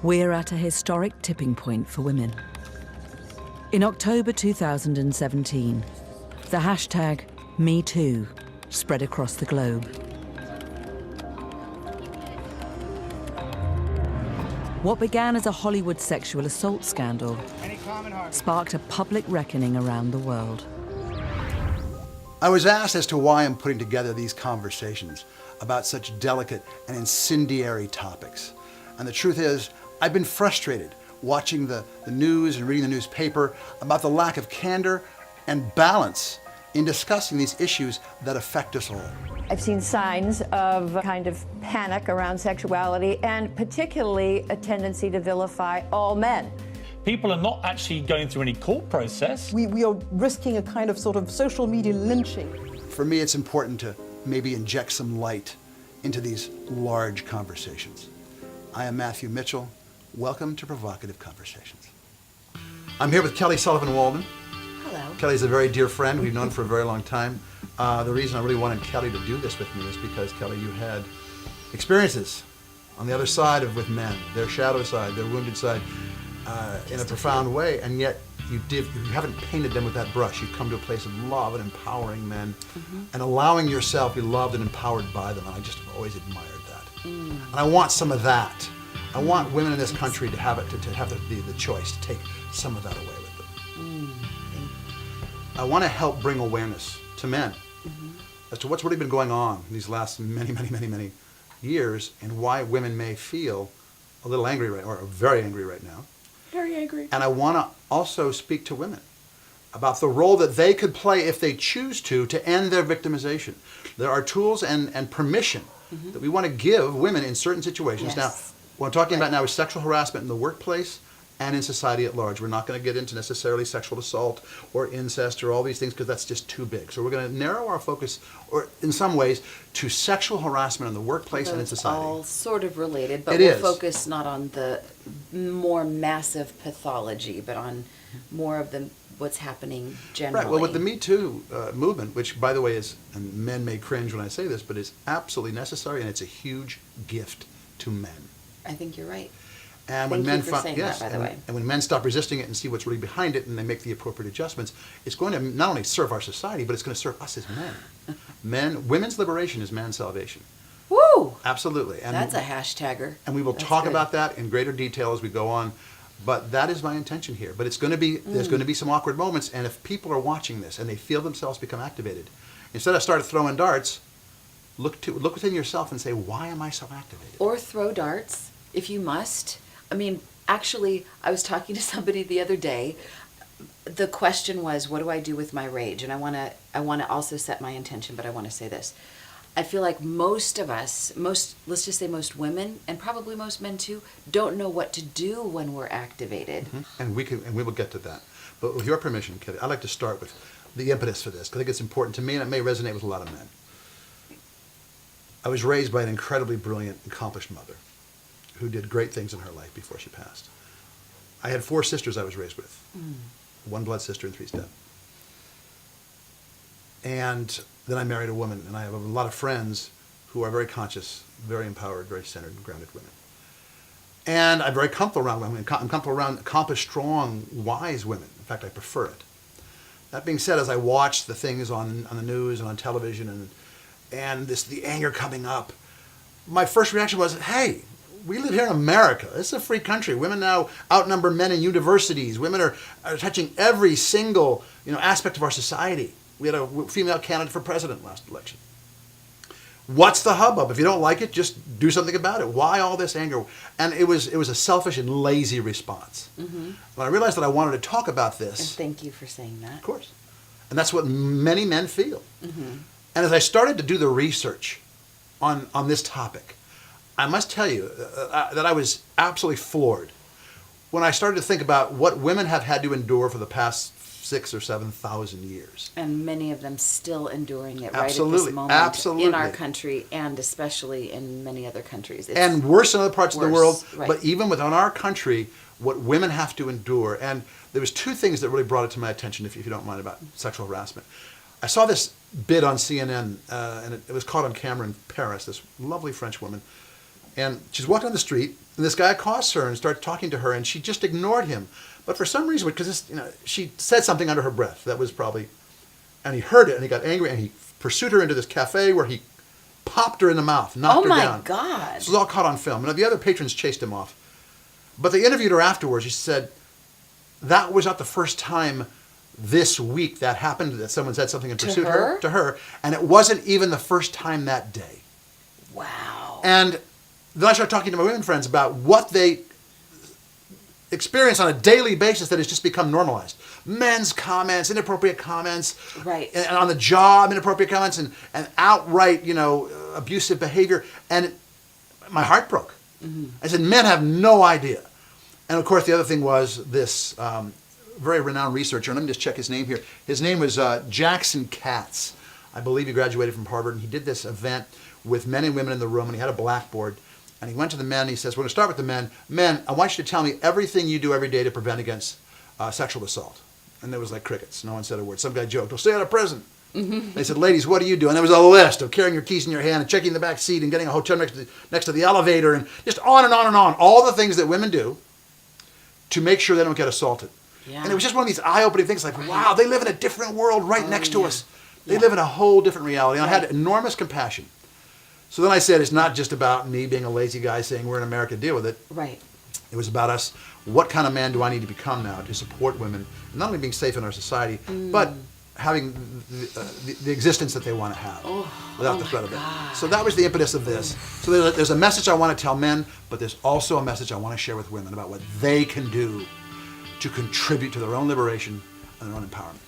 We're at a historic tipping point for women. In October 2017, the hashtag #MeToo spread across the globe. What began as a Hollywood sexual assault scandal sparked a public reckoning around the world. I was asked as to why I'm putting together these conversations about such delicate and incendiary topics. And the truth is, I've been frustrated watching the news and reading the newspaper about the lack of candor and balance in discussing these issues that affect us all. I've seen signs of kind of panic around sexuality and particularly a tendency to vilify all men. People are not actually going through any court process. We are risking a kind of sort of social media lynching. For me, it's important to maybe inject some light into these large conversations. I am Matthew Mitchell. Welcome to Provocative Conversations. I'm here with Kelly Sullivan Walden. Hello. Kelly's a very dear friend. We've known for a very long time. The reason I really wanted Kelly to do this with me is because, Kelly, you had experiences on the other side with men, their shadow side, their wounded side, in a profound way, and yet you haven't painted them with that brush. You've come to a place of love and empowering men and allowing yourself to be loved and empowered by them, and I just have always admired that. And I want some of that. I want women in this country to have it, to have the choice to take some of that away with them. I want to help bring awareness to men as to what's really been going on these last many years and why women may feel a little angry or very angry right now. Very angry. And I want to also speak to women about the role that they could play if they choose to end their victimization. There are tools and permission that we want to give women in certain situations. Yes. Now, what I'm talking about now is sexual harassment in the workplace and in society at large. We're not going to get into necessarily sexual assault or incest or all these things because that's just too big. So we're going to narrow our focus, or in some ways, to sexual harassment in the workplace and in society. All sort of related, but It we'll is. focus not on the more massive pathology, but on more of what's happening generally. Right. Well, with the Me Too movement, which, by the way, is, and men may cringe when I say this, but is absolutely necessary, and it's a huge gift to men. I think you're right. And Thank when men you for saying that, by the way. And when men stop resisting it and see what's really behind it, and they make the appropriate adjustments, it's going to not only serve our society, but it's going to serve us as men. Women's liberation is man's salvation. Woo! Absolutely. And That's a hashtagger. And we will That's talk good. about that in greater detail as we go on. But that is my intention here. But it's going to be there's going to be some awkward moments, and if people are watching this and they feel themselves become activated, instead of starting throwing darts, look within yourself and say, why am I so activated? Or throw darts, if you must. I mean, actually, I was talking to somebody the other day. The question was, what do I do with my rage? And I want to also set my intention, but I want to say this. I feel like most of us, let's just say most women, and probably most men too, don't know what to do when we're activated. And we will get to that. But with your permission, Kitty, I'd like to start with the impetus for this, because I think it's important to me, and it may resonate with a lot of men. I was raised by an incredibly brilliant, accomplished mother who did great things in her life before she passed. I had 4 sisters I was raised with, 1 blood sister and 3 step. And then I married a woman, and I have a lot of friends who are very conscious, very empowered, very centered and grounded women. And I'm very comfortable around women. I'm comfortable around accomplished, strong, wise women. In fact, I prefer it. That being said, as I watch the things on the news and on television and the anger coming up, my first reaction was, hey, we live here in America. This is a free country. Women now outnumber men in universities. Women are touching every single aspect of our society. We had a female candidate for president last election. What's the hubbub? If you don't like it, just do something about it. Why all this anger? And it was a selfish and lazy response. When I realized that I wanted to talk about this. And thank you for saying that. Of course. And that's what many men feel. And as I started to do the research on this topic, I must tell you that I was absolutely floored when I started to think about what women have had to endure for the past 6,000 or 7,000 years. And many of them still enduring it right at Absolutely, this moment absolutely. in our country and especially in many other countries. It's And worse in other parts of the world, right. but even within our country, what women have to endure. And there was 2 things that really brought it to my attention, if you don't mind, about sexual harassment. I saw this bit on CNN, and it was caught on camera in Paris, this lovely French woman. And she's walking down the street, And this guy accosts her and starts talking to her, and she just ignored him. But for some reason, because she said something under her breath that was probably, and he heard it, and he got angry, and he pursued her into this cafe where he popped her in the mouth, knocked her down. Oh my God. This was all caught on film. And the other patrons chased him off. But they interviewed her afterwards. She said, that was not the first time this week that happened, that someone said something and pursued her. To her. And it wasn't even the first time that day. Wow. And then I started talking to my women friends about what they experience on a daily basis that has just become normalized. Men's comments, inappropriate comments. Right. And on the job, inappropriate comments, and outright, abusive behavior. And my heart broke. Mm-hmm. I said, men have no idea. And of course, the other thing was this very renowned researcher, and let me just check his name here. His name was Jackson Katz. I believe he graduated from Harvard, and he did this event with men and women in the room, and he had a blackboard. And he went to the men, and he says, we're going to start with the men. Men, I want you to tell me everything you do every day to prevent against sexual assault. And there was like crickets. No one said a word. Some guy joked, well, stay out of prison. Mm-hmm. They said, ladies, what do you do? And there was a list of carrying your keys in your hand and checking the back seat and getting a hotel next to the elevator and just on and on and on. All the things that women do to make sure they don't get assaulted. Yeah. And it was just one of these eye-opening things like, wow, they live in a different world right next to us. They live in a whole different reality. And I had enormous compassion. So then I said, it's not just about me being a lazy guy saying we're in America, deal with it. Right. It was about us. What kind of man do I need to become now to support women, and not only being safe in our society, but having the existence that they want to have without the threat of it. So that was the impetus of this. So there's a message I want to tell men, but there's also a message I want to share with women about what they can do to contribute to their own liberation and their own empowerment.